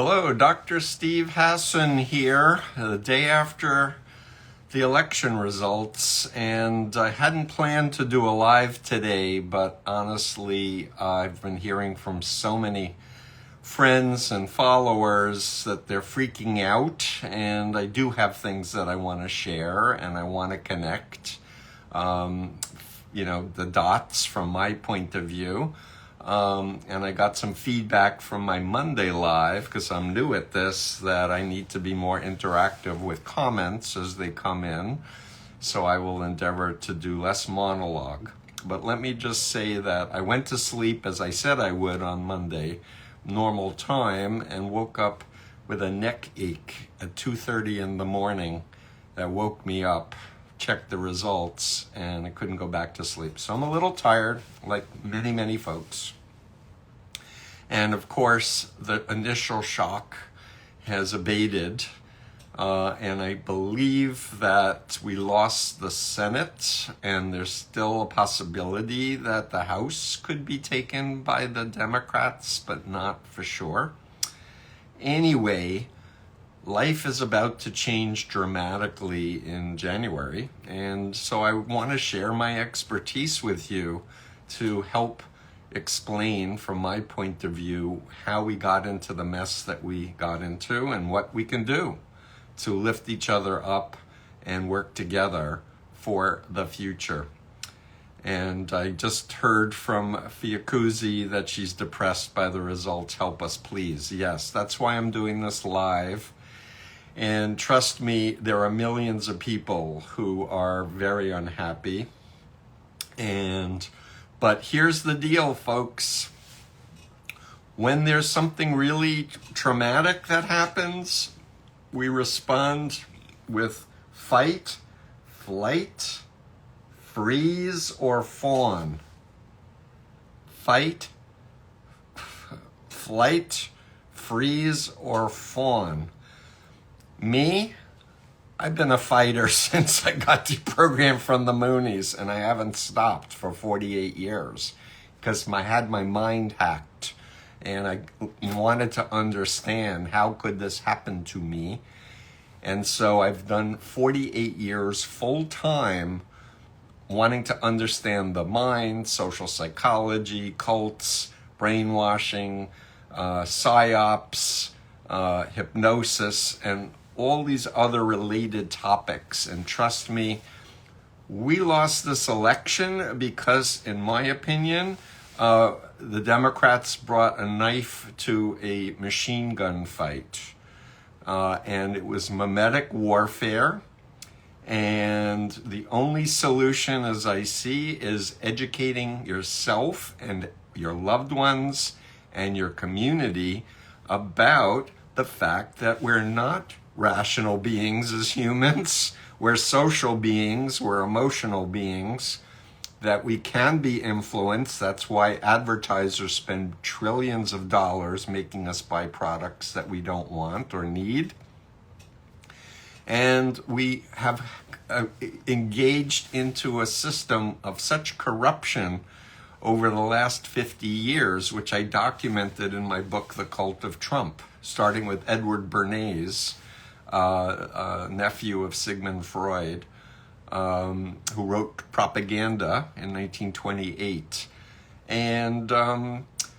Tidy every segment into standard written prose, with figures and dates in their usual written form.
Hello, Dr. Steve Hassan here, the day after the election results, and I hadn't planned to do a live today, but honestly, I've been hearing from so many friends and followers that they're freaking out, and I do have things that I want to share, and I want to connect, the dots from my point of view. And I got some feedback from my Monday live, because I'm new at this, that I need to be more interactive with comments as they come in. So I will endeavor to do less monologue. But let me just say that I went to sleep as I said I would on Monday, normal time, and woke up with a neck ache at 2:30 in the morning that woke me up, checked the results, and I couldn't go back to sleep. So I'm a little tired, like many, many folks. And of course, the initial shock has abated, and I believe that we lost the Senate, and there's still a possibility that the House could be taken by the Democrats, but not for sure. Anyway, life is about to change dramatically in January, and so I want to share my expertise with you to help explain from my point of view how we got into the mess that we got into and what we can do to lift each other up and work together for the future. And I just heard from Fiakuzi that she's depressed by the results. Help us, please. Yes, that's why I'm doing this live. And trust me, there are millions of people who are very unhappy. But here's the deal, folks. When there's something really traumatic that happens, we respond with fight, flight, freeze, or fawn. Fight, flight, freeze, or fawn. Me, I've been a fighter since I got deprogrammed from the Moonies, and I haven't stopped for 48 years because I had my mind hacked, and I wanted to understand how could this happen to me. And so I've done 48 years full time wanting to understand the mind, social psychology, cults, brainwashing, psyops, hypnosis, and all these other related topics. And trust me, we lost this election because, in my opinion, the Democrats brought a knife to a machine gun fight. And it was mimetic warfare. And the only solution, as I see, is educating yourself and your loved ones and your community about the fact that we're not rational beings as humans. We're social beings, we're emotional beings, that we can be influenced. That's why advertisers spend trillions of dollars making us buy products that we don't want or need. And we have engaged into a system of such corruption over the last 50 years, which I documented in my book, The Cult of Trump, starting with Edward Bernays, nephew of Sigmund Freud, who wrote Propaganda in 1928. And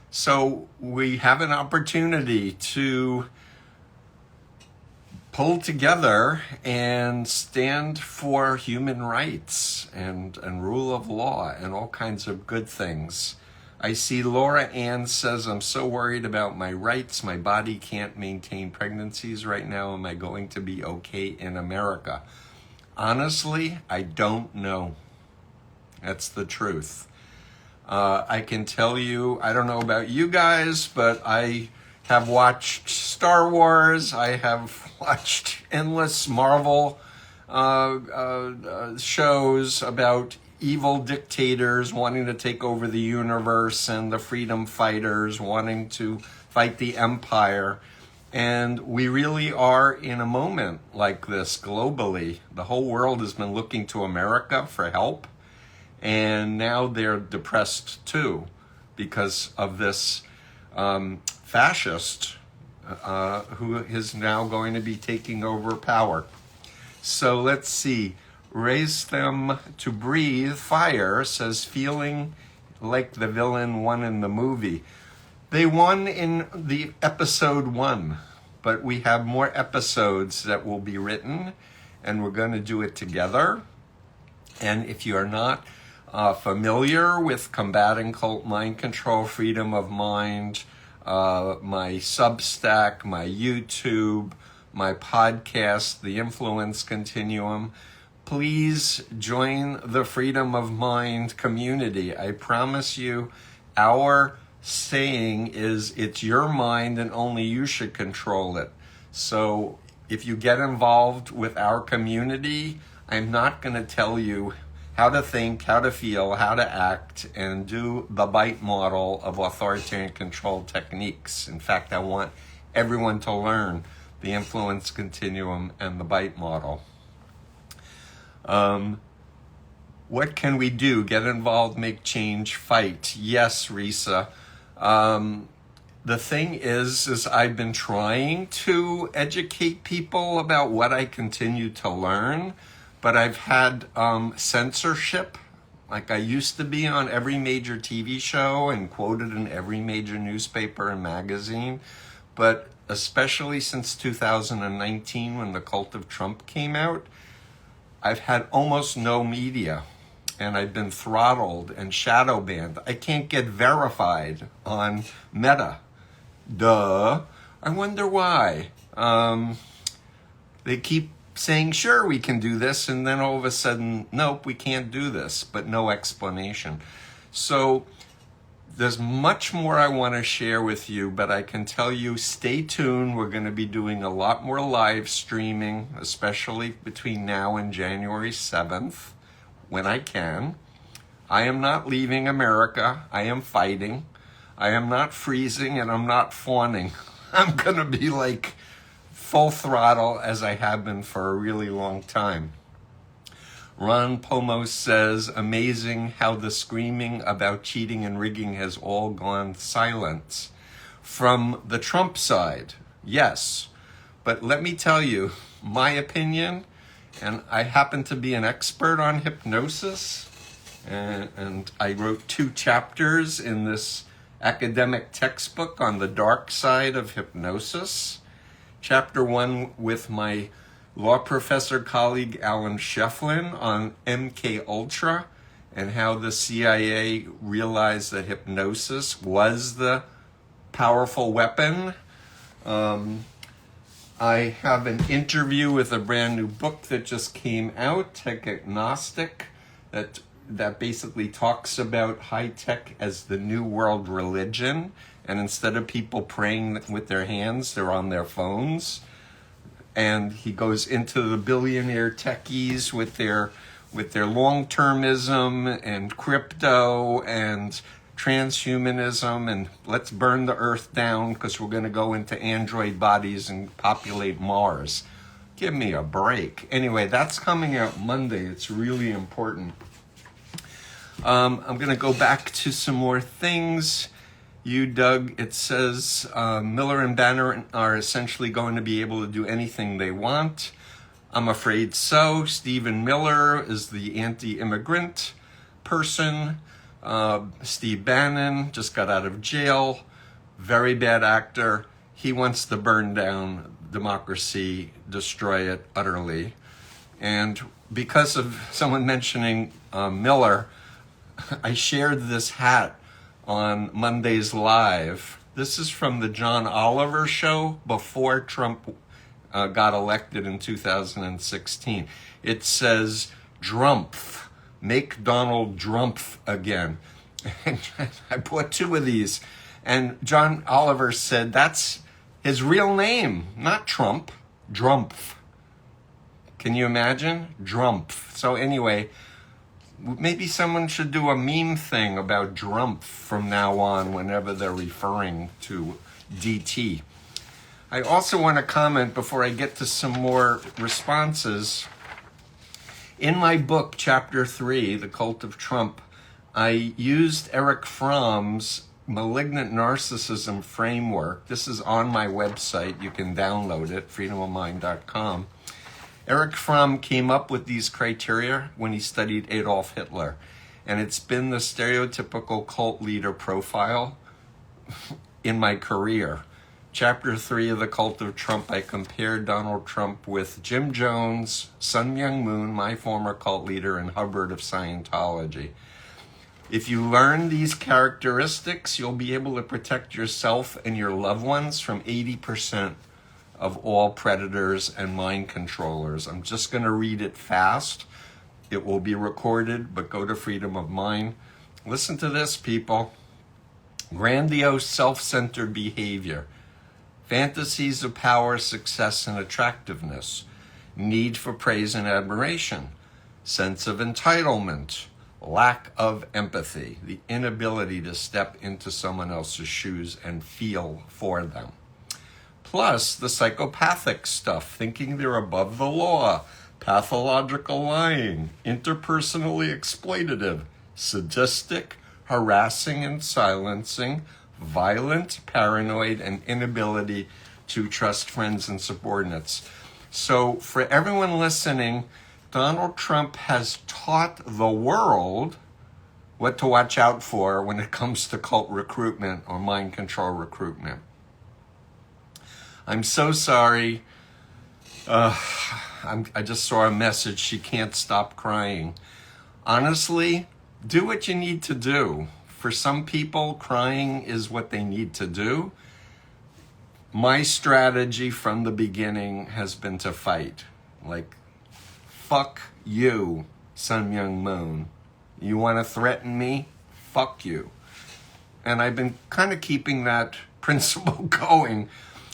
so we have an opportunity to pull together and stand for human rights and rule of law and all kinds of good things. I see Laura Ann says, I'm so worried about my rights. My body can't maintain pregnancies right now. Am I going to be okay in America? Honestly, I don't know. That's the truth. I can tell you, I don't know about you guys, but I have watched Star Wars. I have watched endless Marvel shows about evil dictators wanting to take over the universe and the freedom fighters wanting to fight the empire. And we really are in a moment like this globally. The whole world has been looking to America for help. And now they're depressed too because of this fascist who is now going to be taking over power. So let's see. Raise them to breathe fire says feeling like the villain won in the movie. They won in the episode 1, but we have more episodes that will be written, and we're going to do it together. And if you are not familiar with combating cult mind control, freedom of mind, my Substack, my YouTube, my podcast, The Influence Continuum, please join the Freedom of Mind community. I promise you, our saying is it's your mind and only you should control it. So if you get involved with our community, I'm not going to tell you how to think, how to feel, how to act, and do the bite model of authoritarian control techniques. In fact, I want everyone to learn the influence continuum and the bite model. What can we do? Get involved, make change, fight. Yes, Risa. The thing is I've been trying to educate people about what I continue to learn, but I've had censorship. Like I used to be on every major TV show and quoted in every major newspaper and magazine, but especially since 2019 when the cult of Trump came out, I've had almost no media, and I've been throttled and shadow banned. I can't get verified on Meta. Duh. I wonder why. They keep saying, sure, we can do this, and then all of a sudden, nope, we can't do this, but no explanation. So there's much more I want to share with you, but I can tell you, stay tuned. We're going to be doing a lot more live streaming, especially between now and January 7th, when I can. I am not leaving America. I am fighting. I am not freezing, and I'm not fawning. I'm going to be like full throttle as I have been for a really long time. Ron Pomo says, amazing how the screaming about cheating and rigging has all gone silent. From the Trump side, yes. But let me tell you, my opinion, and I happen to be an expert on hypnosis, and I wrote 2 chapters in this academic textbook on the dark side of hypnosis. Chapter 1 with my law professor colleague Alan Shefflin on MK Ultra and how the CIA realized that hypnosis was the powerful weapon. I have an interview with a brand new book that just came out, Tech Agnostic, that basically talks about high tech as the new world religion, and instead of people praying with their hands, they're on their phones. And he goes into the billionaire techies with their long-termism and crypto and transhumanism and let's burn the earth down because we're going to go into android bodies and populate Mars. Give me a break. Anyway, that's coming out Monday. It's really important. I'm going to go back to some more things. You, Doug, it says Miller and Banner are essentially going to be able to do anything they want. I'm afraid so. Stephen Miller is the anti-immigrant person. Steve Bannon just got out of jail. Very bad actor. He wants to burn down democracy, destroy it utterly. And because of someone mentioning Miller, I shared this hat on Monday's Live. This is from the John Oliver show before Trump got elected in 2016. It says, Drumpf, make Donald Drumpf again. And I bought 2 of these. And John Oliver said, that's his real name, not Trump, Drumpf. Can you imagine? Drumpf. So anyway, maybe someone should do a meme thing about Drumpf from now on whenever they're referring to DT. I also want to comment before I get to some more responses. In my book, Chapter 3, The Cult of Trump, I used Eric Fromm's Malignant Narcissism Framework. This is on my website. You can download it, freedomofmind.com. Erich Fromm came up with these criteria when he studied Adolf Hitler. And it's been the stereotypical cult leader profile in my career. Chapter 3 of The Cult of Trump, I compared Donald Trump with Jim Jones, Sun Myung Moon, my former cult leader, and Hubbard of Scientology. If you learn these characteristics, you'll be able to protect yourself and your loved ones from 80% of all predators and mind controllers. I'm just going to read it fast. It will be recorded, but go to Freedom of Mind. Listen to this, people. Grandiose, self-centered behavior. Fantasies of power, success, and attractiveness. Need for praise and admiration. Sense of entitlement. Lack of empathy. The inability to step into someone else's shoes and feel for them. Plus the psychopathic stuff, thinking they're above the law. Pathological lying. Interpersonally exploitative. Sadistic, harassing and silencing. Violent, paranoid, and inability to trust friends and subordinates. So for everyone listening, Donald Trump has taught the world what to watch out for when it comes to cult recruitment or mind control recruitment. I'm so sorry. I just saw a message. She can't stop crying. Honestly, do what you need to do. For some people, crying is what they need to do. My strategy from the beginning has been to fight. Like, fuck you, Sun Myung Moon. You want to threaten me? Fuck you. And I've been kind of keeping that principle going.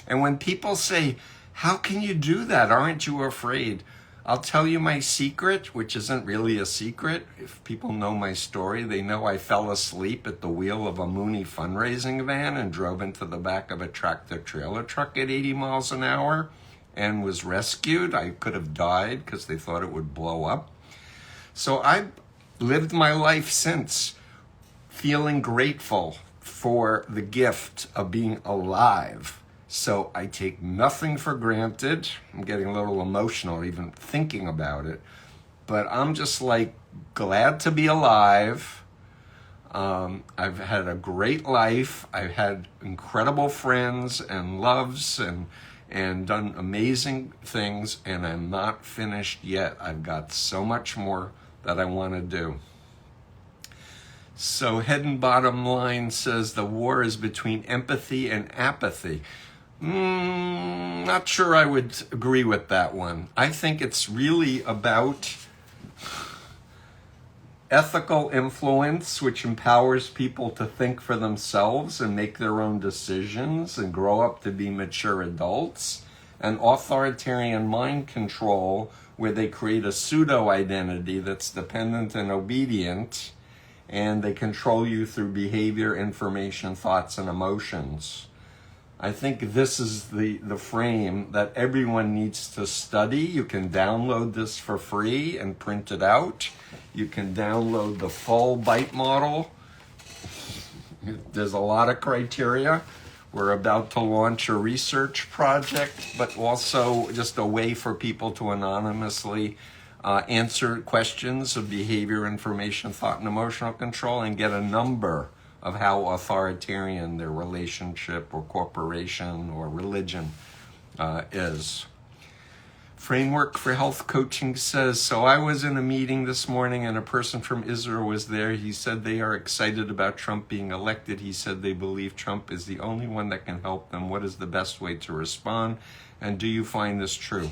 And when people say, how can you do that? Aren't you afraid? I'll tell you my secret, which isn't really a secret. If people know my story, they know I fell asleep at the wheel of a Mooney fundraising van and drove into the back of a tractor-trailer truck at 80 miles an hour and was rescued. I could have died because they thought it would blow up. So I've lived my life since feeling grateful for the gift of being alive. So I take nothing for granted. I'm getting a little emotional even thinking about it. But I'm just like glad to be alive. I've had a great life. I've had incredible friends and loves and done amazing things. And I'm not finished yet. I've got so much more that I want to do. So Head and Bottom Line says the war is between empathy and apathy. Not sure I would agree with that one. I think it's really about ethical influence, which empowers people to think for themselves and make their own decisions and grow up to be mature adults, and authoritarian mind control, where they create a pseudo-identity that's dependent and obedient, and they control you through behavior, information, thoughts, and emotions. I think this is the frame that everyone needs to study. You can download this for free and print it out. You can download the full bite model. There's a lot of criteria. We're about to launch a research project, but also just a way for people to anonymously answer questions of behavior, information, thought, and emotional control and get a number of how authoritarian their relationship or corporation or religion is. Framework for Health Coaching says, so I was in a meeting this morning and a person from Israel was there. He said they are excited about Trump being elected. He said they believe Trump is the only one that can help them. What is the best way to respond? And do you find this true?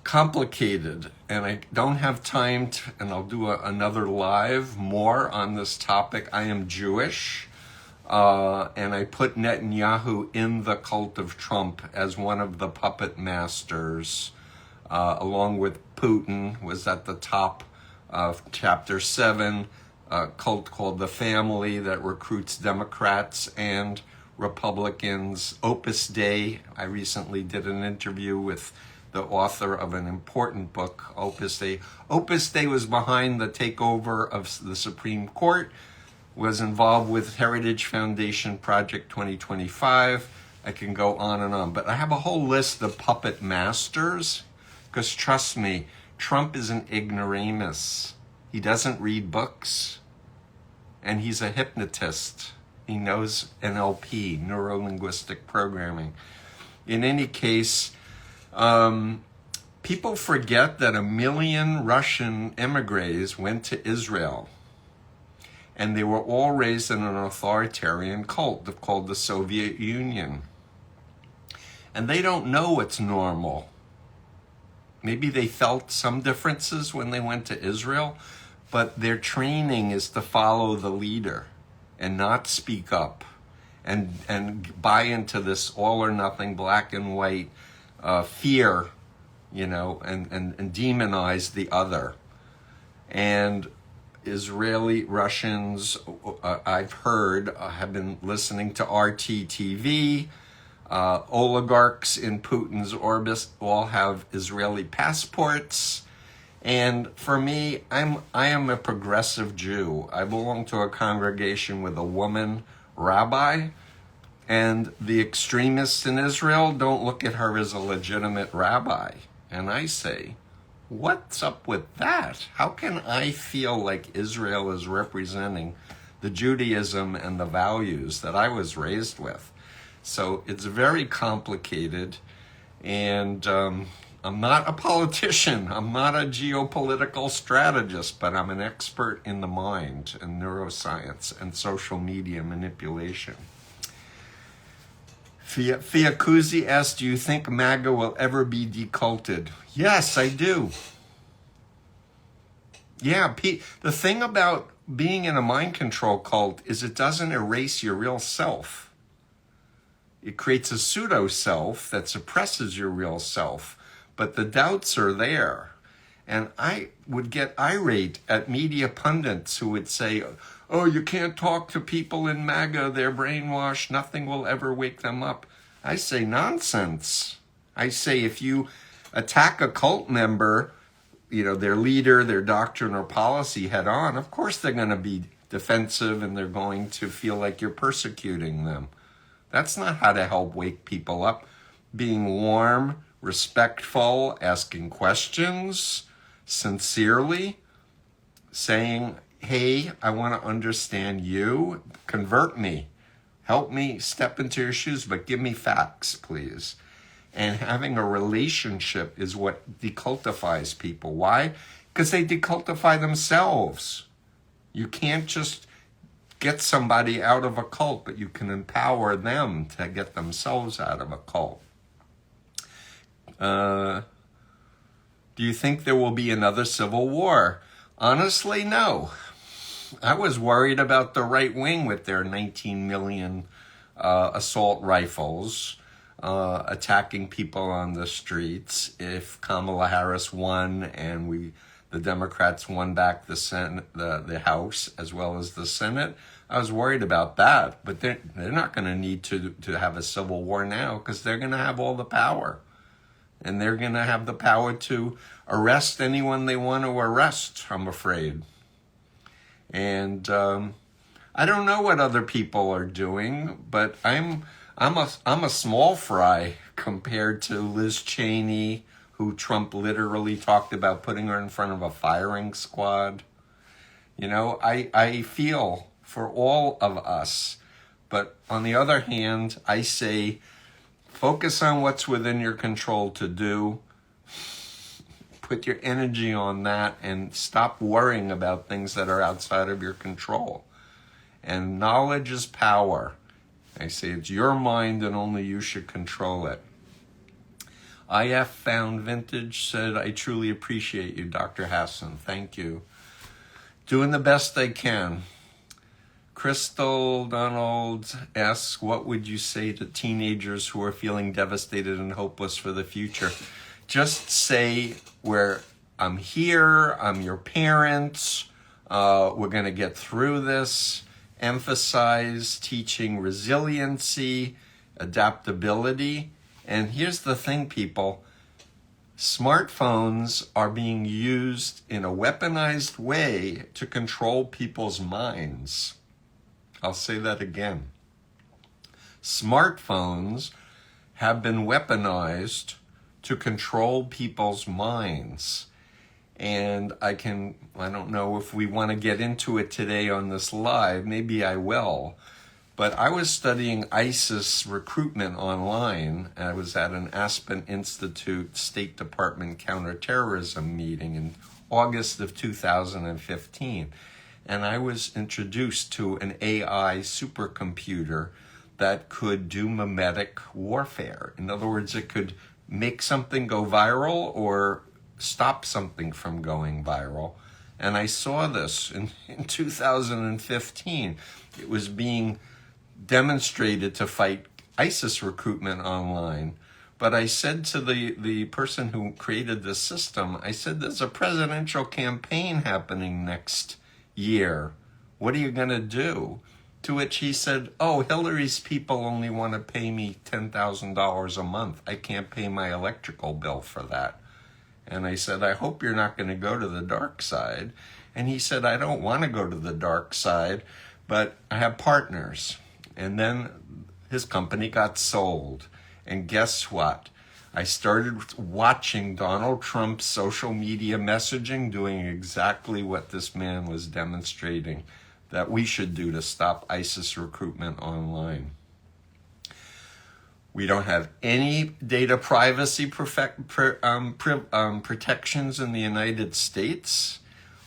Complicated, and I don't have time to, and I'll do another live more on this topic. I am Jewish, and I put Netanyahu in the cult of Trump as one of the puppet masters, along with Putin, was at the top of Chapter 7, a cult called The Family that recruits Democrats and Republicans. Opus Dei, I recently did an interview with the author of an important book, Opus Dei. Opus Dei was behind the takeover of the Supreme Court. was involved with Heritage Foundation Project 2025. I can go on and on, but I have a whole list of puppet masters, because trust me, Trump is an ignoramus. He doesn't read books, and he's a hypnotist. He knows NLP, neuro-linguistic programming. In any case, people forget that 1 million Russian emigres went to Israel, and they were all raised in an authoritarian cult called the Soviet Union. And they don't know what's normal. Maybe they felt some differences when they went to Israel, but their training is to follow the leader and not speak up and buy into this all or nothing, black and white fear, you know, and demonize the other. And Israeli Russians, I've heard, have been listening to RT TV. Oligarchs in Putin's orbit all have Israeli passports. And for me, I am a progressive Jew. I belong to a congregation with a woman rabbi, and the extremists in Israel don't look at her as a legitimate rabbi. And I say, what's up with that? How can I feel like Israel is representing the Judaism and the values that I was raised with? So it's very complicated, and I'm not a politician, I'm not a geopolitical strategist, but I'm an expert in the mind and neuroscience and social media manipulation. Fiakuzi asked, do you think MAGA will ever be deculted? Yes, I do. Yeah, the thing about being in a mind control cult is it doesn't erase your real self. It creates a pseudo-self that suppresses your real self, but the doubts are there. And I would get irate at media pundits who would say, oh, you can't talk to people in MAGA, they're brainwashed, nothing will ever wake them up. I say nonsense. I say if you attack a cult member, you know, their leader, their doctrine or policy head on, of course they're going to be defensive and they're going to feel like you're persecuting them. That's not how to help wake people up. Being warm, respectful, asking questions, sincerely, saying, hey, I want to understand you, convert me, help me step into your shoes, but give me facts, please. And having a relationship is what decultifies people. Why? Because they decultify themselves. You can't just get somebody out of a cult, but you can empower them to get themselves out of a cult. Do you think there will be another civil war? Honestly, no. I was worried about the right wing with their 19 million assault rifles attacking people on the streets. If Kamala Harris won and the Democrats won back the Senate, the House as well as the Senate, I was worried about that. But they're not going to need to have a civil war now because they're going to have all the power. And they're going to have the power to arrest anyone they want to arrest, I'm afraid. And I don't know what other people are doing, but I'm a small fry compared to Liz Cheney, who Trump literally talked about putting her in front of a firing squad. You know, I feel for all of us. But on the other hand, I say, focus on what's within your control to do. Put your energy on that and stop worrying about things that are outside of your control. And knowledge is power. I say it's your mind and only you should control it. IF Found Vintage said, I truly appreciate you, Dr. Hassan. Thank you. Doing the best I can. Crystal Donald asks, what would you say to teenagers who are feeling devastated and hopeless for the future? Just say, I'm here, I'm your parents, we're going to get through this. Emphasize teaching resiliency, adaptability. And here's the thing, people. Smartphones are being used in a weaponized way to control people's minds. I'll say that again. Smartphones have been weaponized to control people's minds. And I don't know if we want to get into it today on this live, maybe I will. But I was studying ISIS recruitment online. I was at an Aspen Institute State Department counterterrorism meeting in August of 2015. And I was introduced to an AI supercomputer that could do mimetic warfare. In other words, it could make something go viral or stop something from going viral. And I saw this in 2015. It was being demonstrated to fight ISIS recruitment online. But I said to the person who created this system, I said, there's a presidential campaign happening next year. What are you going to do? To which he said, oh, Hillary's people only want to pay me $10,000 a month. I can't pay my electrical bill for that. And I said, I hope you're not going to go to the dark side. And he said, I don't want to go to the dark side, but I have partners. And then his company got sold. And guess what? I started watching Donald Trump's social media messaging, doing exactly what this man was demonstrating that we should do to stop ISIS recruitment online. We don't have any data privacy protections in the United States.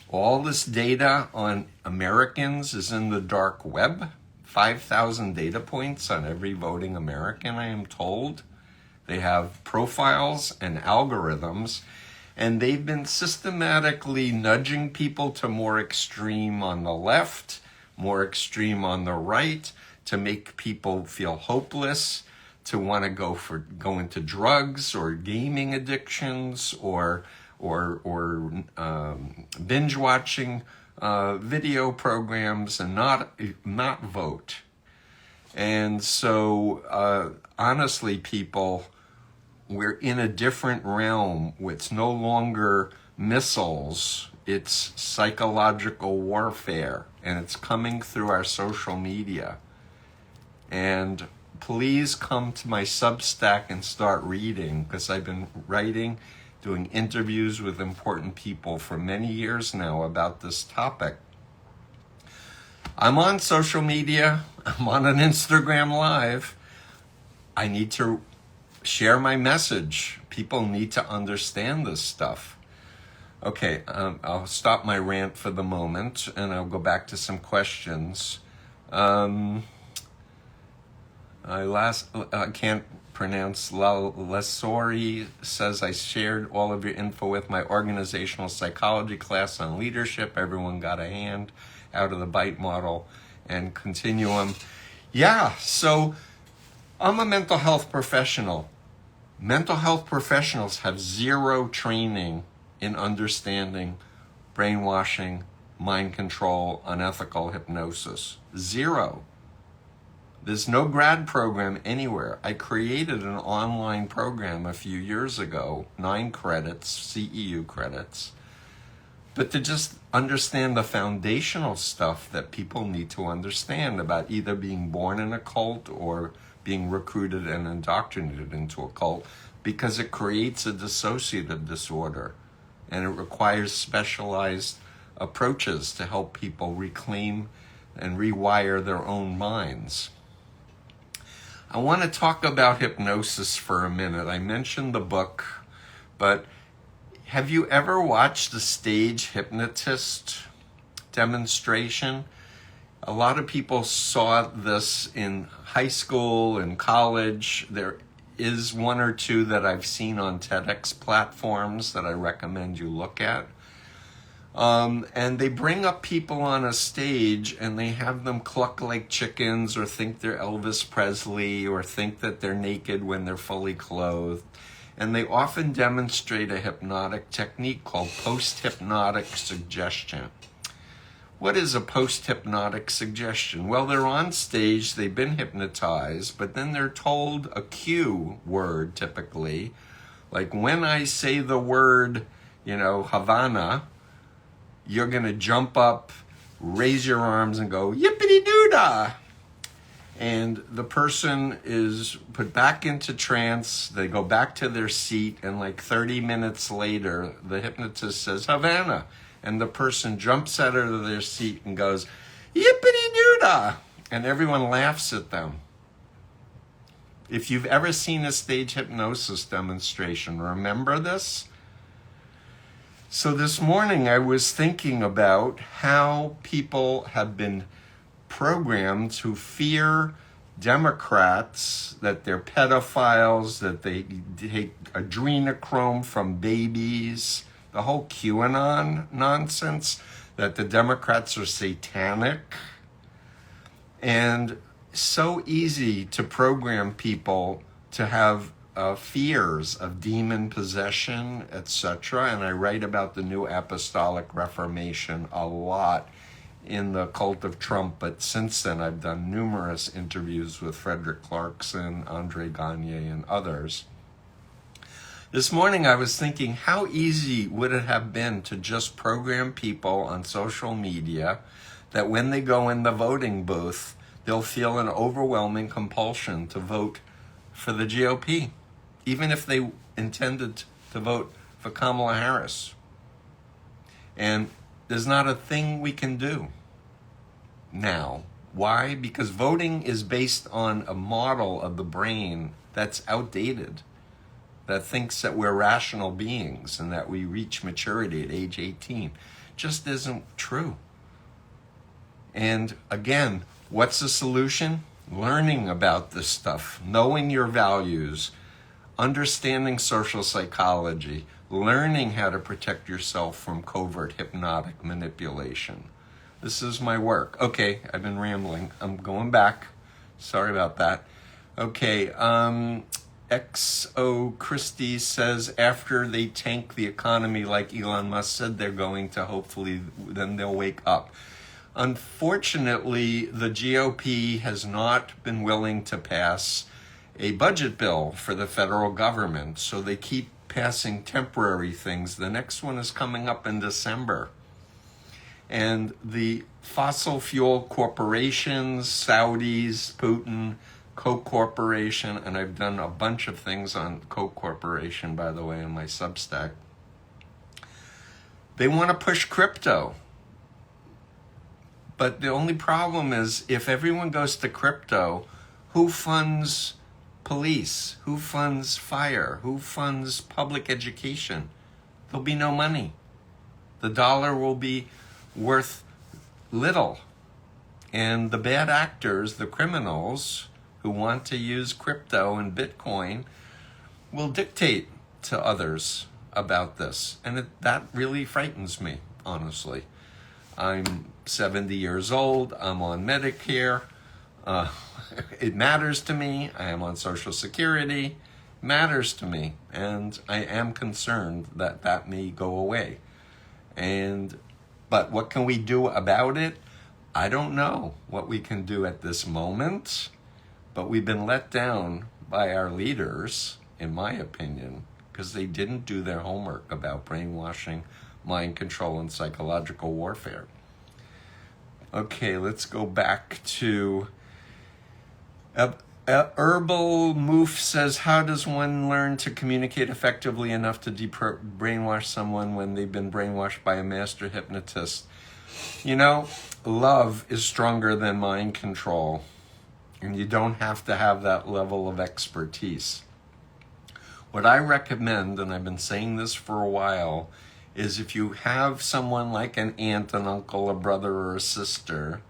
All this data on Americans is in the dark web. 5,000 data points on every voting American, I am told. They have profiles and algorithms, and they've been systematically nudging people to more extreme on the left, more extreme on the right, to make people feel hopeless, to want to go into drugs or gaming addictions or binge watching video programs and not vote. And so honestly, people, we're in a different realm. It's no longer missiles, it's psychological warfare, and it's coming through our social media. And please come to my Substack and start reading, because I've been writing, doing interviews with important people for many years now about this topic. I'm on social media. I'm on an Instagram Live. I need to share my message. People need to understand this stuff. Okay, I'll stop my rant for the moment, and I'll go back to some questions. I can't pronounce Lesori says, I shared all of your info with my organizational psychology class on leadership. Everyone got a hand out of the BITE model and continuum. Yeah, so I'm a mental health professional. Mental health professionals have zero training in understanding brainwashing, mind control, unethical hypnosis. Zero. There's no grad program anywhere. I created an online program a few years ago, 9 credits, CEU credits, but to just understand the foundational stuff that people need to understand about either being born in a cult or being recruited and indoctrinated into a cult, because it creates a dissociative disorder and it requires specialized approaches to help people reclaim and rewire their own minds. I want to talk about hypnosis for a minute. I mentioned the book, but have you ever watched a stage hypnotist demonstration? A lot of people saw this in high school and college. There is one or two that I've seen on TEDx platforms that I recommend you look at. And they bring up people on a stage and they have them cluck like chickens or think they're Elvis Presley or think that they're naked when they're fully clothed. And they often demonstrate a hypnotic technique called post-hypnotic suggestion. What is a post-hypnotic suggestion? Well, they're on stage, they've been hypnotized, but then they're told a cue word typically. Like when I say the word, Havana, you're going to jump up, raise your arms and go, yippity yippity-doo-dah. And the person is put back into trance. They go back to their seat, and like 30 minutes later, the hypnotist says, Havana. And the person jumps out of their seat and goes, yippity-doo-dah. And everyone laughs at them. If you've ever seen a stage hypnosis demonstration, remember this? So this morning I was thinking about how people have been programmed to fear Democrats, that they're pedophiles, that they take adrenochrome from babies, the whole QAnon nonsense, that the Democrats are satanic. And so easy to program people to have fears of demon possession, etc. And I write about the New Apostolic Reformation a lot in the Cult of Trump, but since then I've done numerous interviews with Frederick Clarkson, Andre Gagne, and others. This morning I was thinking, how easy would it have been to just program people on social media that when they go in the voting booth, they'll feel an overwhelming compulsion to vote for the GOP, even if they intended to vote for Kamala Harris. And there's not a thing we can do now. Why? Because voting is based on a model of the brain that's outdated, that thinks that we're rational beings and that we reach maturity at age 18. Just isn't true. And again, what's the solution? Learning about this stuff, knowing your values, understanding social psychology, learning how to protect yourself from covert hypnotic manipulation. This is my work. Okay, I've been rambling. I'm going back. Sorry about that. Okay, XO Christie says after they tank the economy like Elon Musk said they're going to, hopefully then they'll wake up. Unfortunately, the GOP has not been willing to pass a budget bill for the federal government, so they keep passing temporary things. The next one is coming up in December. And the fossil fuel corporations, Saudis, Putin, Koch Corporation, and I've done a bunch of things on Koch Corporation, by the way, in my Substack. They want to push crypto. But the only problem is, if everyone goes to crypto, who funds police? Who funds fire? Who funds public education? There'll be no money. The dollar will be worth little. And the bad actors, the criminals who want to use crypto and Bitcoin, will dictate to others about this. And that really frightens me, honestly. I'm 70 years old. I'm on Medicare. It matters to me. I am on Social Security. It matters to me. And I am concerned that that may go away. But what can we do about it? I don't know what we can do at this moment. But we've been let down by our leaders, in my opinion, because they didn't do their homework about brainwashing, mind control, and psychological warfare. Okay, let's go back to Herbal Moof says, how does one learn to communicate effectively enough to brainwash someone when they've been brainwashed by a master hypnotist? You know, love is stronger than mind control, and you don't have to have that level of expertise. What I recommend, and I've been saying this for a while, is if you have someone like an aunt, an uncle, a brother, or a sister,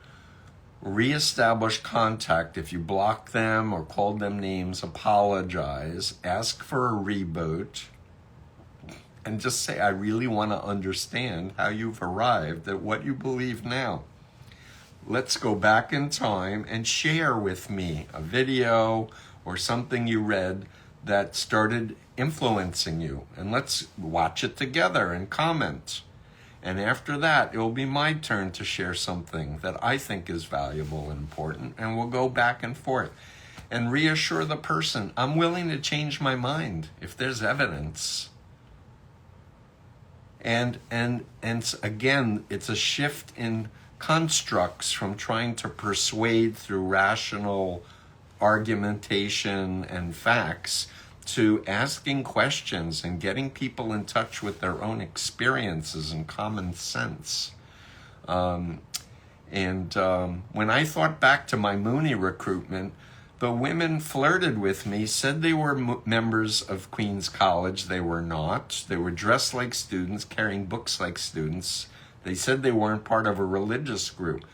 reestablish contact. If you block them or called them names, apologize, ask for a reboot, and just say, I really want to understand how you've arrived at what you believe now. Let's go back in time and share with me a video or something you read that started influencing you, and let's watch it together and comment. And after that, it will be my turn to share something that I think is valuable and important, and we'll go back and forth and reassure the person, I'm willing to change my mind if there's evidence. And again, it's a shift in constructs from trying to persuade through rational argumentation and facts to asking questions and getting people in touch with their own experiences and common sense. When I thought back to my Mooney recruitment, the women flirted with me, said they were members of Queens College. They were not. They were dressed like students, carrying books like students. They said they weren't part of a religious group.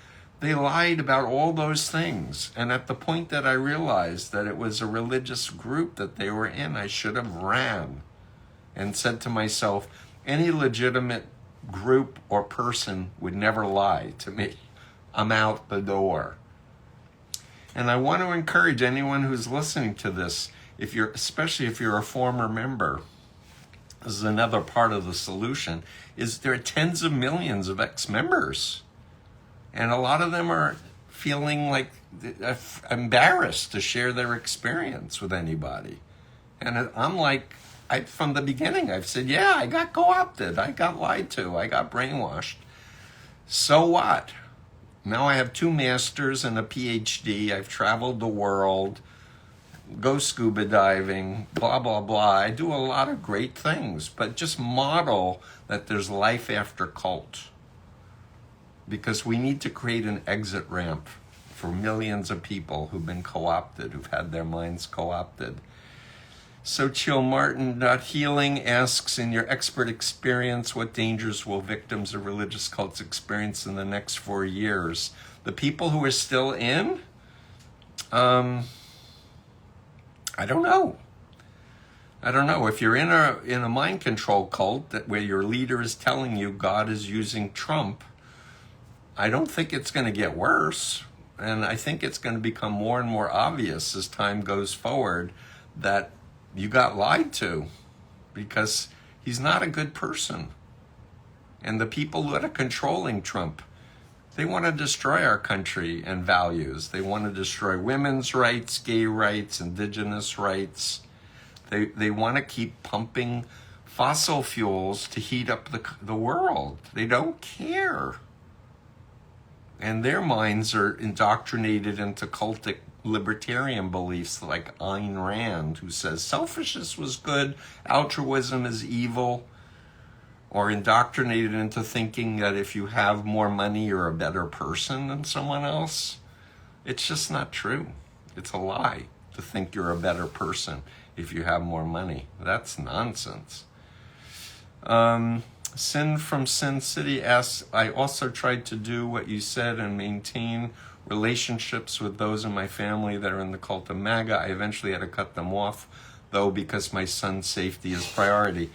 They lied about all those things. And at the point that I realized that it was a religious group that they were in, I should have ran and said to myself, any legitimate group or person would never lie to me. I'm out the door. And I want to encourage anyone who's listening to this, especially if you're a former member, this is another part of the solution, is there are tens of millions of ex-members. And a lot of them are feeling like embarrassed to share their experience with anybody. And I'm like, from the beginning, I've said, yeah, I got co-opted, I got lied to, I got brainwashed. So what? Now I have 2 masters and a PhD. I've traveled the world, go scuba diving, blah, blah, blah. I do a lot of great things, but just model that there's life after cult. Because we need to create an exit ramp for millions of people who've been co-opted, who've had their minds co-opted. So Chill Martin.Healing asks, in your expert experience, what dangers will victims of religious cults experience in the next 4 years? The people who are still in? I don't know. If you're in a mind control cult where your leader is telling you God is using Trump, I don't think it's going to get worse. And I think it's going to become more and more obvious as time goes forward that you got lied to, because he's not a good person. And the people that are controlling Trump, they want to destroy our country and values. They want to destroy women's rights, gay rights, indigenous rights. They want to keep pumping fossil fuels to heat up the world. They don't care. And their minds are indoctrinated into cultic libertarian beliefs like Ayn Rand, who says selfishness was good, altruism is evil, or indoctrinated into thinking that if you have more money, you're a better person than someone else. It's just not true. It's a lie to think you're a better person if you have more money. That's nonsense. Sin from Sin City asks, I also tried to do what you said and maintain relationships with those in my family that are in the cult of MAGA. I eventually had to cut them off, though, because my son's safety is priority.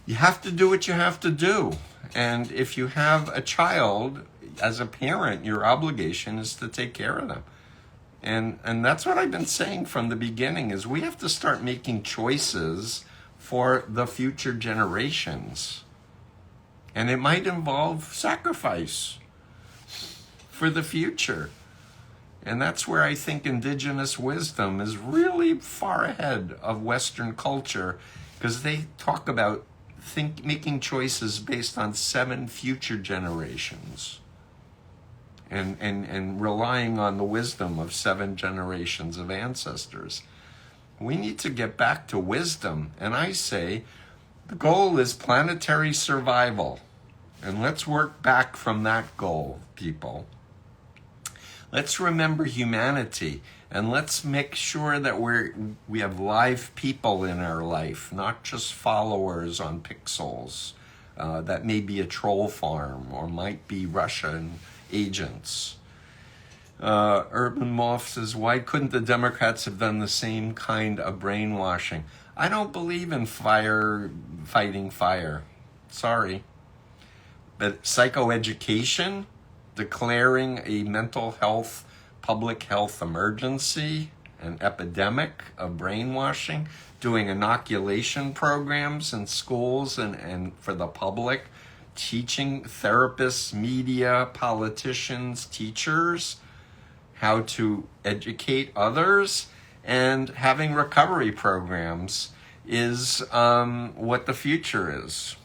You have to do what you have to do. And if you have a child, as a parent, your obligation is to take care of them. And that's what I've been saying from the beginning, is we have to start making choices for the future generations. And it might involve sacrifice for the future. And that's where I think indigenous wisdom is really far ahead of Western culture, because they talk about making choices based on 7 future generations and relying on the wisdom of 7 generations of ancestors. We need to get back to wisdom. And I say the goal is planetary survival. And let's work back from that goal, people. Let's remember humanity, and let's make sure that we have live people in our life, not just followers on pixels. That may be a troll farm or might be Russian agents. Urban Moth says, why couldn't the Democrats have done the same kind of brainwashing? I don't believe in fighting fire. Sorry. But psychoeducation, declaring a mental health, public health emergency, an epidemic of brainwashing, doing inoculation programs in schools and for the public, teaching therapists, media, politicians, teachers how to educate others, and having recovery programs is what the future is.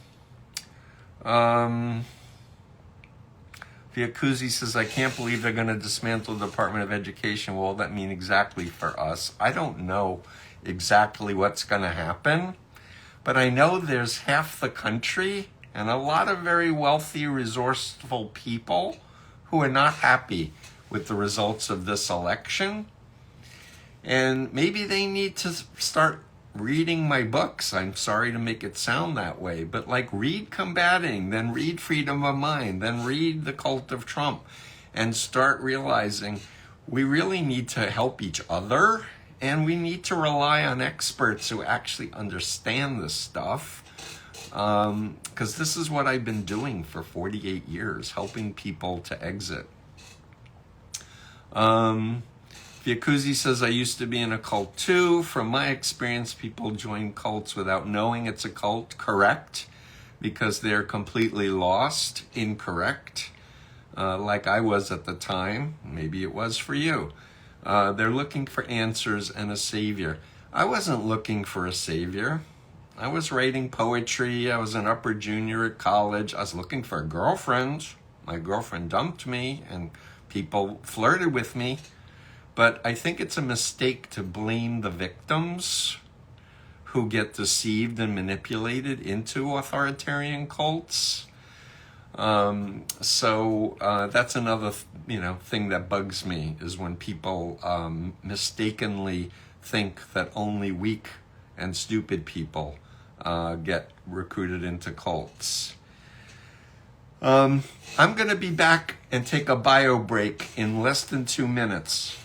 Fiakuzi says, I can't believe they're going to dismantle the Department of Education. What will that mean exactly for us? I don't know exactly what's going to happen, but I know there's half the country and a lot of very wealthy, resourceful people who are not happy with the results of this election. And maybe they need to start reading my books. I'm sorry to make it sound that way, but like read Combating, then read Freedom of Mind, then read The Cult of Trump, and start realizing we really need to help each other, and we need to rely on experts who actually understand this stuff. Because this is what I've been doing for 48 years, helping people to exit. Fiakuzi says, I used to be in a cult too. From my experience, people join cults without knowing it's a cult. Correct. Because they're completely lost. Incorrect. Like I was at the time. Maybe it was for you. They're looking for answers and a savior. I wasn't looking for a savior. I was writing poetry. I was an upper junior at college. I was looking for a girlfriend. My girlfriend dumped me and people flirted with me. But I think it's a mistake to blame the victims who get deceived and manipulated into authoritarian cults. So that's another, thing that bugs me, is when people mistakenly think that only weak and stupid people get recruited into cults. I'm going to be back and take a bio break in less than 2 minutes.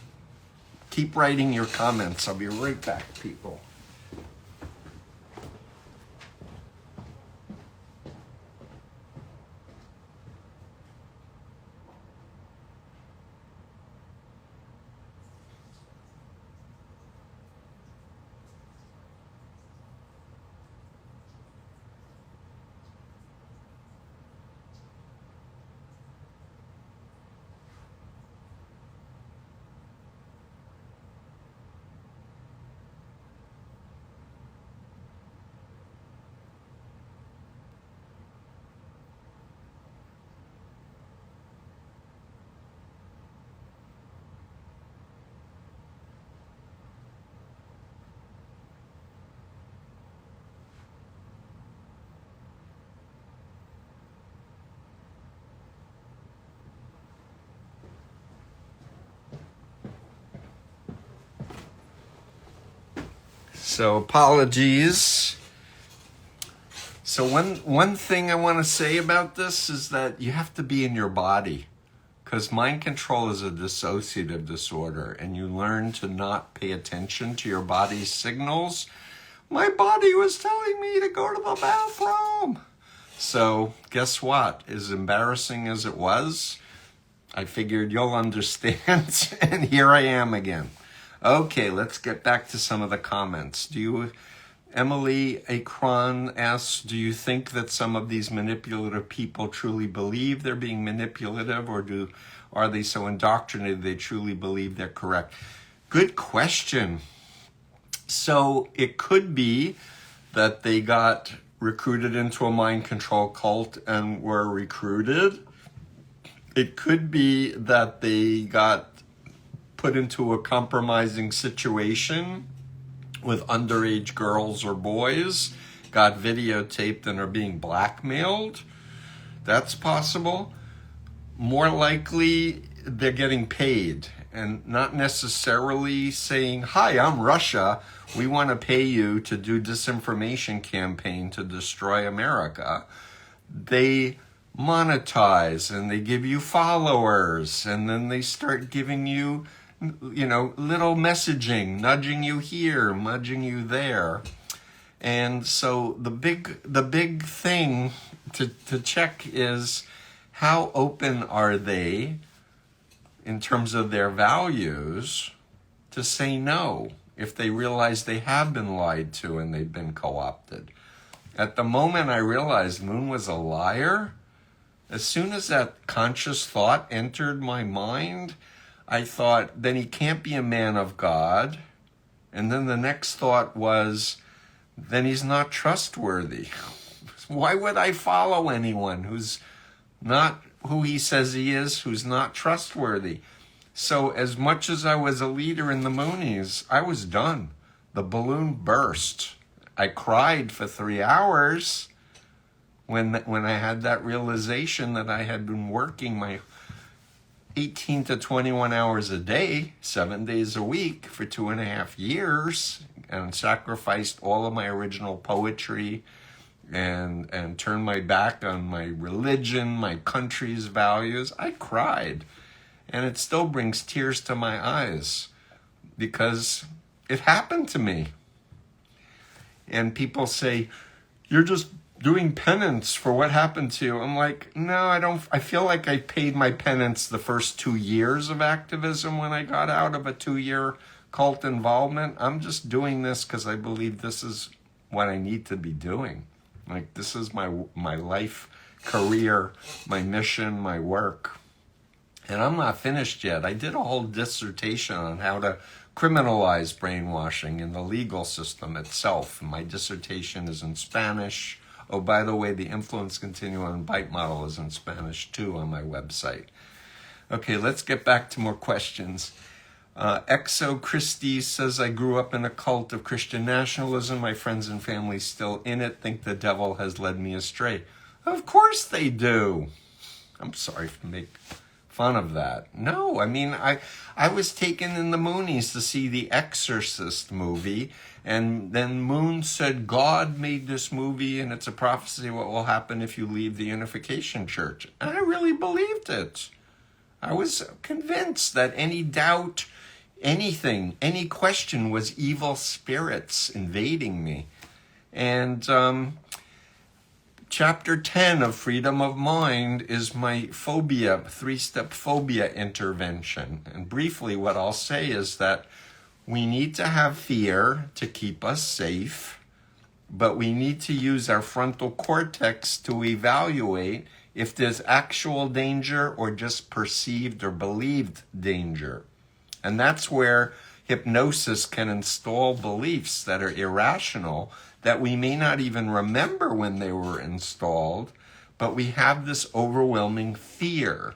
Keep writing your comments. I'll be right back, people. So apologies. So one thing I want to say about this is that you have to be in your body, because mind control is a dissociative disorder, and you learn to not pay attention to your body's signals. My body was telling me to go to the bathroom. So guess what? As embarrassing as it was, I figured you'll understand, and here I am again. Okay, let's get back to some of the comments. Emily Akron asks, do you think that some of these manipulative people truly believe they're being manipulative, or are they so indoctrinated they truly believe they're correct? Good question. So it could be that they got recruited into a mind control cult and were recruited. It could be that they got put into a compromising situation with underage girls or boys, got videotaped and are being blackmailed. That's possible. More likely, they're getting paid and not necessarily saying, hi, I'm Russia. We want to pay you to do disinformation campaign to destroy America. They monetize and they give you followers, and then they start giving you little messaging, nudging you here, nudging you there. And so the big thing to check is, how open are they in terms of their values to say no if they realize they have been lied to and they've been co-opted. At the moment I realized Moon was a liar, as soon as that conscious thought entered my mind, I thought, then he can't be a man of God. And then the next thought was, then he's not trustworthy. Why would I follow anyone who's not who he says he is, who's not trustworthy. So as much as I was a leader in the Moonies, I was done. The balloon burst. I cried for 3 hours when I had that realization that I had been working my 18 to 21 hours a day, 7 days a week for 2.5 years, and sacrificed all of my original poetry and turned my back on my religion, my country's values. I cried. And it still brings tears to my eyes because it happened to me. And people say, you're just doing penance for what happened to you. I'm like, no, I don't. I feel like I paid my penance the first 2 years of activism when I got out of a 2-year cult involvement. I'm just doing this because I believe this is what I need to be doing. Like, this is my life, career, my mission, my work. And I'm not finished yet. I did a whole dissertation on how to criminalize brainwashing in the legal system itself. My dissertation is in Spanish. Oh, by the way, the influence continuum and bite model is in Spanish too on my website. Okay, let's get back to more questions. Exo Christie says, I grew up in a cult of Christian nationalism. My friends and family still in it think the devil has led me astray. Of course they do. I'm sorry to make fun of that. No, I mean, I was taken in the Moonies to see the Exorcist movie, and then Moon said, God made this movie and it's a prophecy of what will happen if you leave the Unification Church. And I really believed it. I was convinced that any doubt, anything, any question was evil spirits invading me. And Chapter 10 of Freedom of Mind is my Phobia, 3-step Phobia intervention. And briefly, what I'll say is that we need to have fear to keep us safe, but we need to use our frontal cortex to evaluate if there's actual danger or just perceived or believed danger. And that's where hypnosis can install beliefs that are irrational, that we may not even remember when they were installed, but we have this overwhelming fear.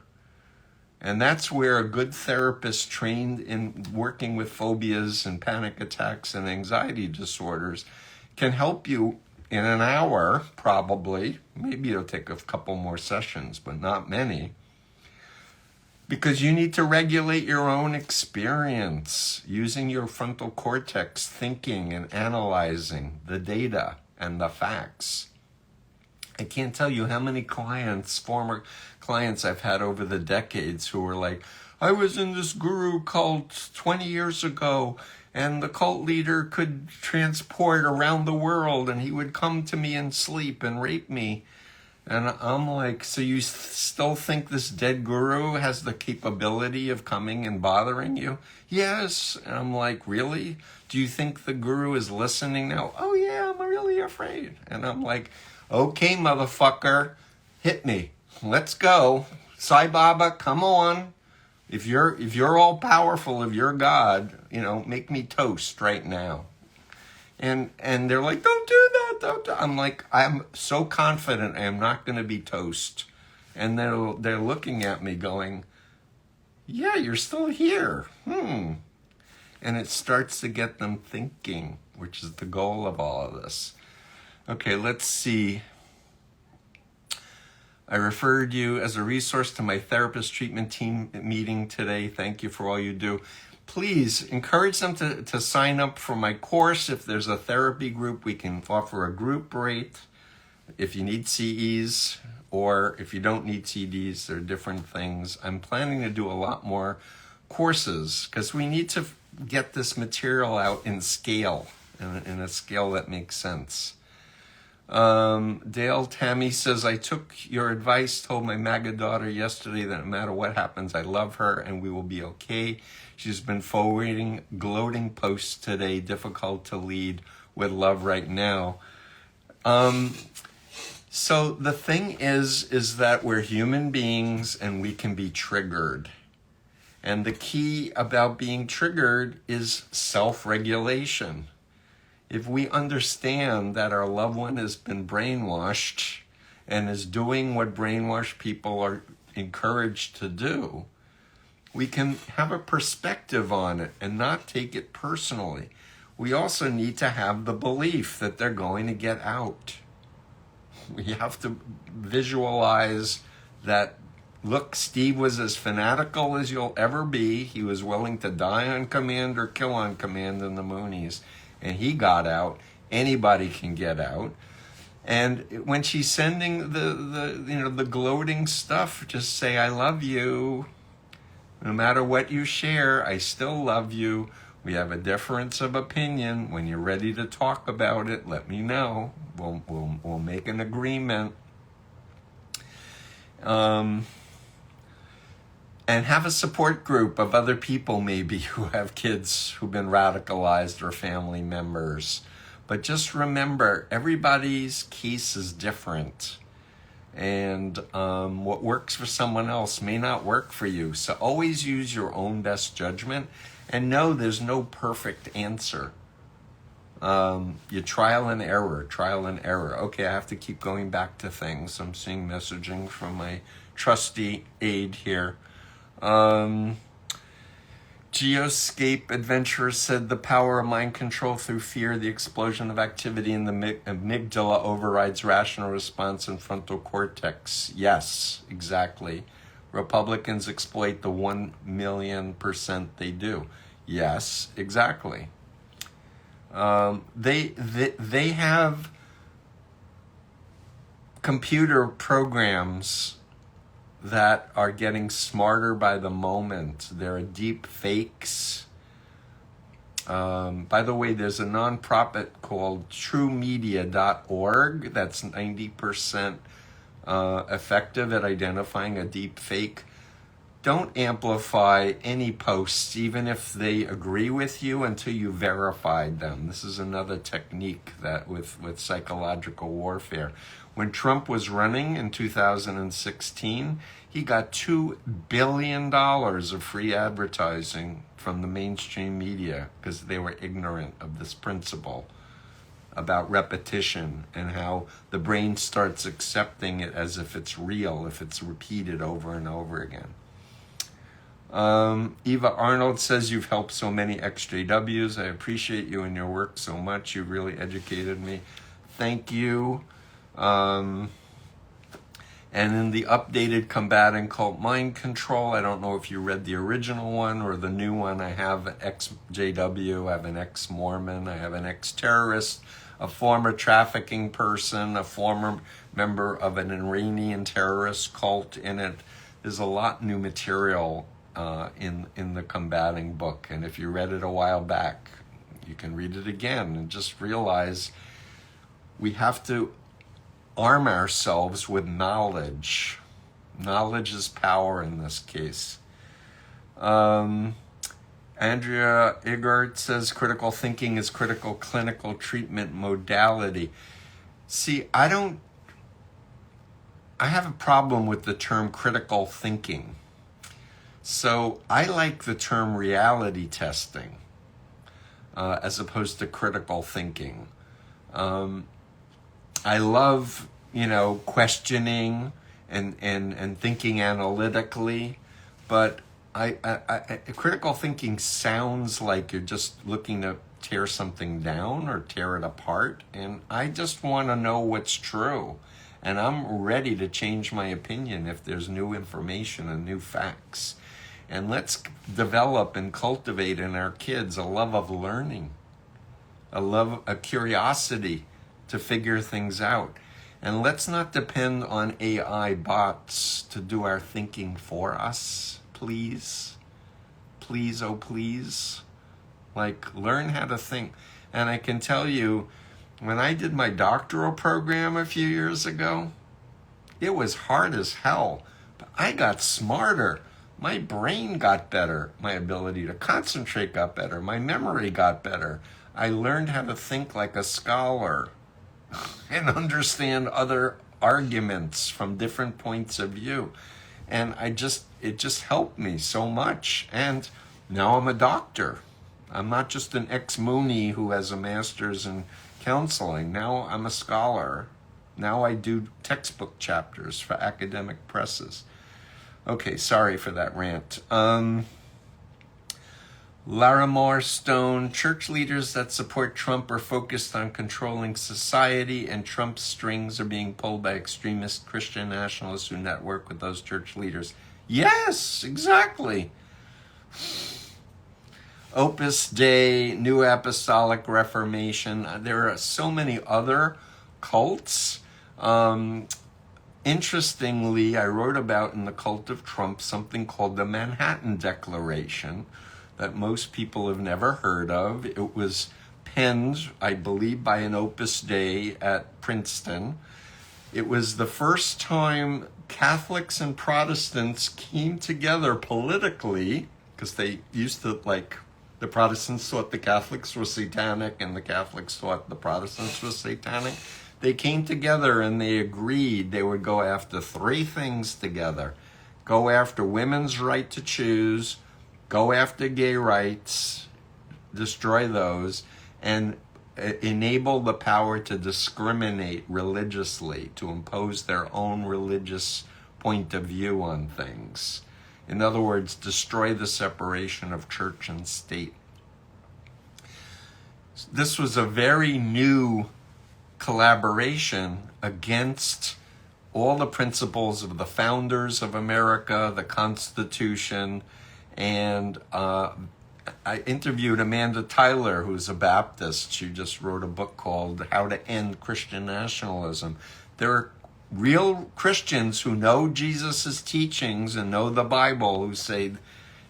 And that's where a good therapist trained in working with phobias and panic attacks and anxiety disorders can help you in an hour, probably. Maybe it'll take a couple more sessions, but not many. Because you need to regulate your own experience using your frontal cortex, thinking and analyzing the data and the facts. I can't tell you how many former clients I've had over the decades who were like, I was in this guru cult 20 years ago and the cult leader could transport around the world and he would come to me in sleep and rape me. And I'm like, so you still think this dead guru has the capability of coming and bothering you? Yes. And I'm like, really? Do you think the guru is listening now? Oh yeah, I'm really afraid. And I'm like, okay, motherfucker, hit me. Let's go. Sai Baba, come on. If you're all powerful, if you're God, make me toast right now. And they're like, don't do that, don't do. I'm like, I'm so confident I am not going to be toast. And they're looking at me going, yeah, you're still here. And it starts to get them thinking, which is the goal of all of this. Okay, let's see. I referred you as a resource to my therapist treatment team meeting today. Thank you for all you do. Please encourage them to sign up for my course. If there's a therapy group, we can offer a group rate. If you need CEs or if you don't need CDs, there are different things. I'm planning to do a lot more courses because we need to get this material out in scale, in a scale that makes sense. Dale Tammy says, I took your advice, told my MAGA daughter yesterday that no matter what happens, I love her and we will be okay. She's been forwarding gloating posts today, difficult to lead with love right now. So the thing is that we're human beings and we can be triggered. And the key about being triggered is self-regulation. If we understand that our loved one has been brainwashed and is doing what brainwashed people are encouraged to do, we can have a perspective on it and not take it personally. We also need to have the belief that they're going to get out. We have to visualize that, look, Steve was as fanatical as you'll ever be. He was willing to die on command or kill on command in the Moonies, and he got out. Anybody can get out. And when she's sending the gloating stuff, just say, I love you. No matter what you share, I still love you. We have a difference of opinion. When you're ready to talk about it, let me know. We'll make an agreement. And have a support group of other people maybe who have kids who've been radicalized or family members. But just remember, everybody's case is different. And what works for someone else may not work for you. So always use your own best judgment. And know there's no perfect answer. You trial and error. Okay, I have to keep going back to things. I'm seeing messaging from my trusty aide here. Geoscape Adventurer said the power of mind control through fear, the explosion of activity in the amygdala overrides rational response in frontal cortex. Yes, exactly. Republicans exploit the 1,000,000% they do. Yes, exactly. They have computer programs that are getting smarter by the moment. There are deep fakes. By the way, there's a nonprofit called truemedia.org that's 90% effective at identifying a deep fake. Don't amplify any posts, even if they agree with you, until you verified them. This is another technique that with psychological warfare. When Trump was running in 2016, he got $2 billion of free advertising from the mainstream media because they were ignorant of this principle about repetition and how the brain starts accepting it as if it's real, if it's repeated over and over again. Eva Arnold says, you've helped so many XJWs. I appreciate you and your work so much. You really educated me. Thank you. And in the updated Combating Cult Mind Control, I don't know if you read the original one or the new one. I have an ex-JW, I have an ex-Mormon, I have an ex-terrorist, a former trafficking person, a former member of an Iranian terrorist cult in it. There's a lot new material in the Combating book. And if you read it a while back, you can read it again and just realize we have to arm ourselves with knowledge. Knowledge is power in this case. Andrea Igert says critical thinking is critical clinical treatment modality. See, I have a problem with the term critical thinking. So I like the term reality testing as opposed to critical thinking. I love, questioning and thinking analytically, but critical thinking sounds like you're just looking to tear something down or tear it apart, and I just want to know what's true, and I'm ready to change my opinion if there's new information and new facts. And let's develop and cultivate in our kids a love of learning, a curiosity to figure things out. And let's not depend on AI bots to do our thinking for us, please. Please, oh please. Learn how to think. And I can tell you, when I did my doctoral program a few years ago, it was hard as hell. But I got smarter. My brain got better. My ability to concentrate got better. My memory got better. I learned how to think like a scholar and understand other arguments from different points of view. And it just helped me so much. And now I'm a doctor. I'm not just an ex-Mooney who has a master's in counseling. Now I'm a scholar. Now I do textbook chapters for academic presses. Okay, sorry for that rant. Larimore Stone, church leaders that support Trump are focused on controlling society, and Trump's strings are being pulled by extremist Christian nationalists who network with those church leaders. Yes, exactly. Opus Dei, New Apostolic Reformation. There are so many other cults. Interestingly, I wrote about in the cult of Trump something called the Manhattan Declaration that most people have never heard of. It was penned, I believe, by an Opus Dei at Princeton. It was the first time Catholics and Protestants came together politically, because they used to, like, the Protestants thought the Catholics were satanic and the Catholics thought the Protestants were satanic. They came together and they agreed they would go after three things together. Go after women's right to choose, go after gay rights, destroy those, and enable the power to discriminate religiously, to impose their own religious point of view on things. In other words, destroy the separation of church and state. This was a very new collaboration against all the principles of the founders of America, the Constitution, and I interviewed Amanda Tyler, who's a Baptist. She just wrote a book called How to End Christian Nationalism. There are real Christians who know Jesus' teachings and know the Bible who say,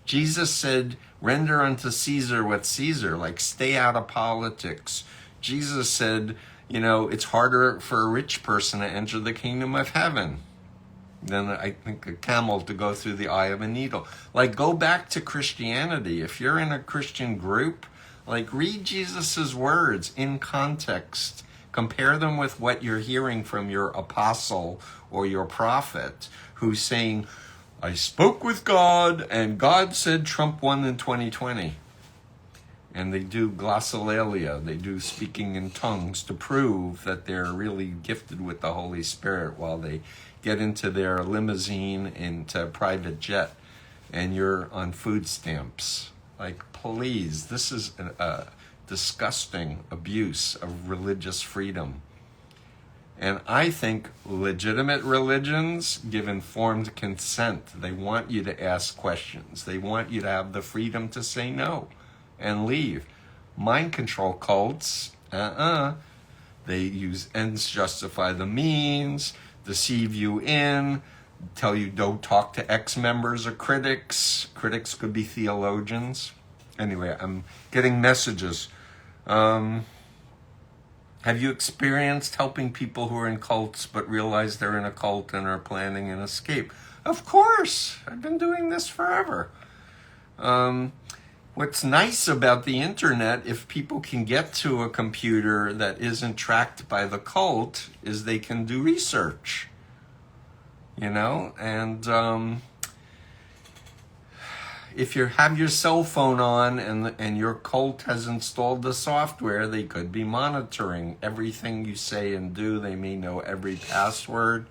Jesus said, render unto Caesar what's Caesar, like stay out of politics. Jesus said, you know, it's harder for a rich person to enter the kingdom of heaven than, I think, a camel to go through the eye of a needle. Like, go back to Christianity. If you're in a Christian group, like, read Jesus's words in context. Compare them with what you're hearing from your apostle or your prophet who's saying, I spoke with God and God said Trump won in 2020. And they do glossolalia, they do speaking in tongues to prove that they're really gifted with the Holy Spirit while they get into their limousine, into a private jet, and you're on food stamps. Like, please, this is a disgusting abuse of religious freedom. And I think legitimate religions give informed consent. They want you to ask questions. They want you to have the freedom to say no and leave. Mind control cults, they use ends justify the means, deceive you in, tell you don't talk to ex-members or critics. Critics could be theologians. Anyway, I'm getting messages. Have you experienced helping people who are in cults but realize they're in a cult and are planning an escape? Of course. I've been doing this forever. What's nice about the internet, if people can get to a computer that isn't tracked by the cult, is they can do research, you know? And if you have your cell phone on and your cult has installed the software, they could be monitoring everything you say and do. They may know every password.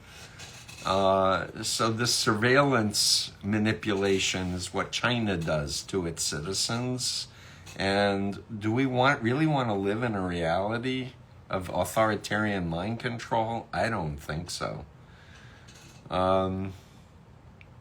So this surveillance manipulation is what China does to its citizens. And do we really want to live in a reality of authoritarian mind control? I don't think so.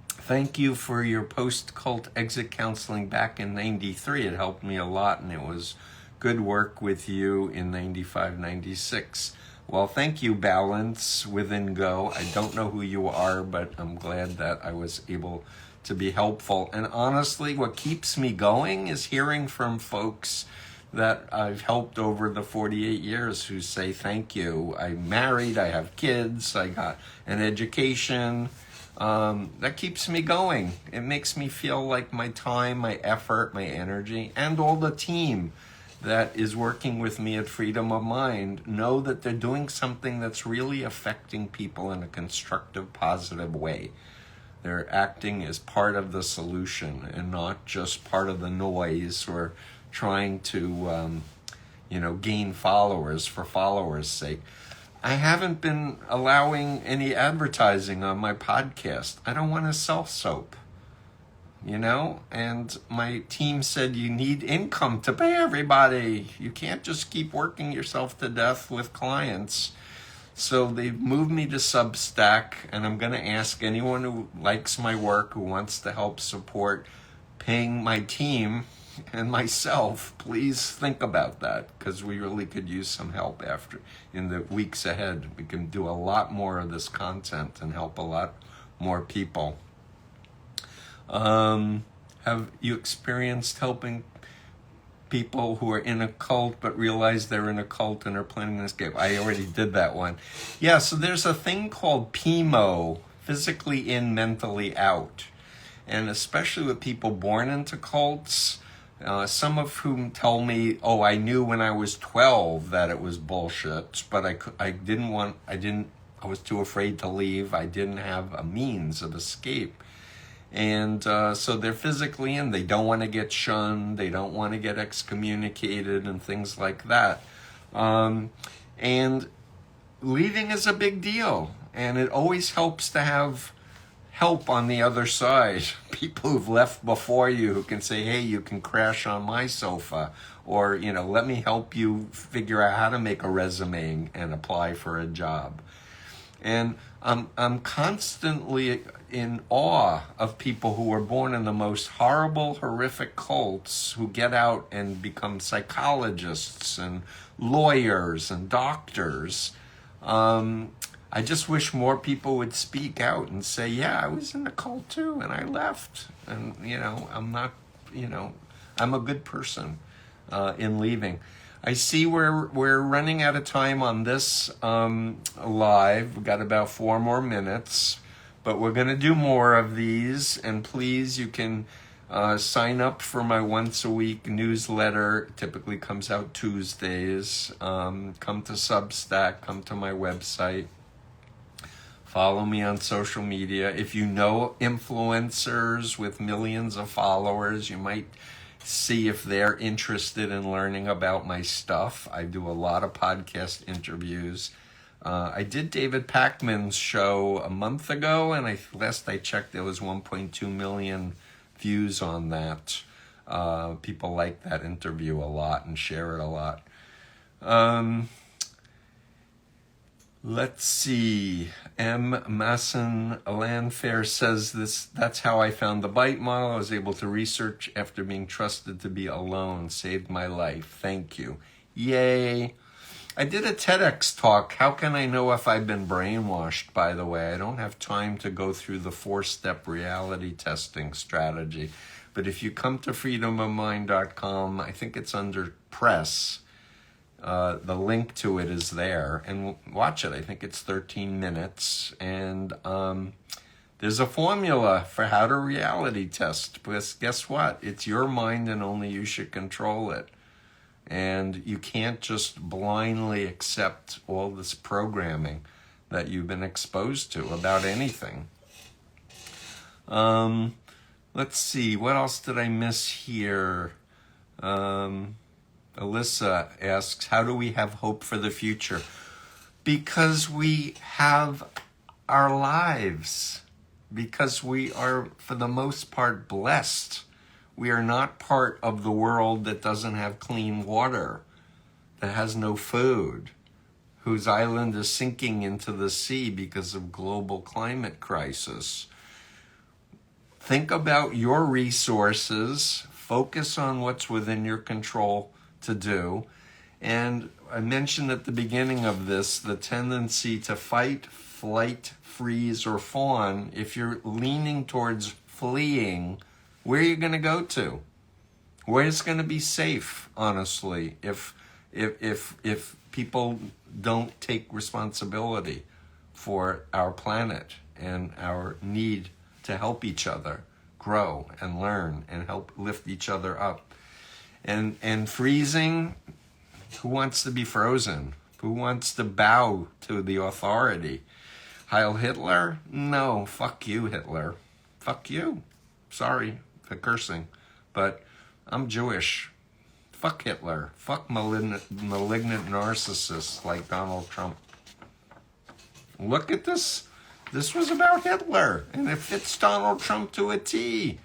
Thank you for your post-cult exit counseling back in 93. It helped me a lot, and it was good work with you in 95, 96. Well, thank you, Balance Within Go. I don't know who you are, but I'm glad that I was able to be helpful. And honestly, what keeps me going is hearing from folks that I've helped over the 48 years who say, thank you. I'm married, I have kids, I got an education. That keeps me going. It makes me feel like my time, my effort, my energy, and all the team that is working with me at Freedom of Mind know that they're doing something that's really affecting people in a constructive, positive way. They're acting as part of the solution and not just part of the noise or trying to, gain followers for followers' sake. I haven't been allowing any advertising on my podcast. I don't want to sell soap, you know? And my team said you need income to pay everybody. You can't just keep working yourself to death with clients. So they moved me to Substack, and I'm going to ask anyone who likes my work, who wants to help support paying my team and myself, please think about that, because we really could use some help in the weeks ahead. We can do a lot more of this content and help a lot more people. Have you experienced helping people who are in a cult but realize they're in a cult and are planning to escape? I already did that one. Yeah, so there's a thing called PMO, physically in, mentally out. And especially with people born into cults, some of whom tell me, oh, I knew when I was 12 that it was bullshit, but I was too afraid to leave. I didn't have a means of escape. And so they're physically in. They don't want to get shunned. They don't want to get excommunicated and things like that. And leaving is a big deal. And it always helps to have help on the other side. People who've left before you who can say, hey, you can crash on my sofa. Or, you know, let me help you figure out how to make a resume and apply for a job. And I'm constantly in awe of people who were born in the most horrible, horrific cults who get out and become psychologists and lawyers and doctors. I just wish more people would speak out and say, yeah, I was in a cult too, and I left. And, you know, I'm a good person in leaving. I see we're running out of time on this live. We've got about 4 more minutes, but we're going to do more of these. And please, you can sign up for my once-a-week newsletter. It typically comes out Tuesdays. Come to Substack, come to my website. Follow me on social media. If you know influencers with millions of followers, you might see if they're interested in learning about my stuff. I do a lot of podcast interviews. I did David Pakman's show a month ago, and last I checked, there was 1.2 million views on that. People like that interview a lot and share it a lot. Let's see. M. Masson Landfair says this. That's how I found the bite model. I was able to research after being trusted to be alone. Saved my life. Thank you. Yay. I did a TEDx talk. How can I know if I've been brainwashed, by the way? I don't have time to go through the 4-step reality testing strategy. But if you come to freedomofmind.com, I think it's under press. The link to it is there, and watch it. I think it's 13 minutes, and there's a formula for how to reality test, because guess what? It's your mind, and only you should control it. And you can't just blindly accept all this programming that you've been exposed to about anything. Let's see, what else did I miss here? Alyssa asks, how do we have hope for the future? Because we have our lives. Because we are, for the most part, blessed. We are not part of the world that doesn't have clean water, that has no food, whose island is sinking into the sea because of global climate crisis. Think about your resources. Focus on what's within your control to do. And I mentioned at the beginning of this the tendency to fight, flight, freeze, or fawn. If you're leaning towards fleeing, where are you going to go to? Where's going to be safe, honestly, if people don't take responsibility for our planet and our need to help each other grow and learn and help lift each other up? And freezing, who wants to be frozen? Who wants to bow to the authority? Heil Hitler? No, fuck you, Hitler. Fuck you. Sorry for cursing, but I'm Jewish. Fuck Hitler. Fuck malignant narcissists like Donald Trump. Look at this. This was about Hitler, and it fits Donald Trump to a T.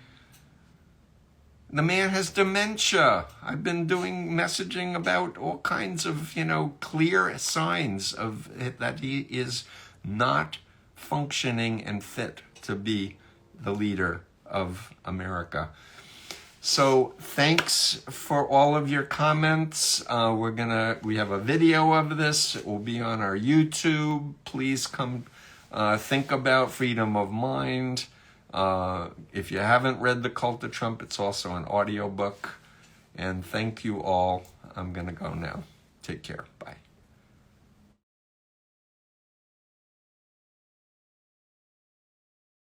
The man has dementia. I've been doing messaging about all kinds of, clear signs of that he is not functioning and fit to be the leader of America. So thanks for all of your comments. We have a video of this. It will be on our YouTube. Please come think about freedom of mind. If you haven't read The Cult of Trump, it's also an audiobook. And thank you all. I'm going to go now. Take care. Bye.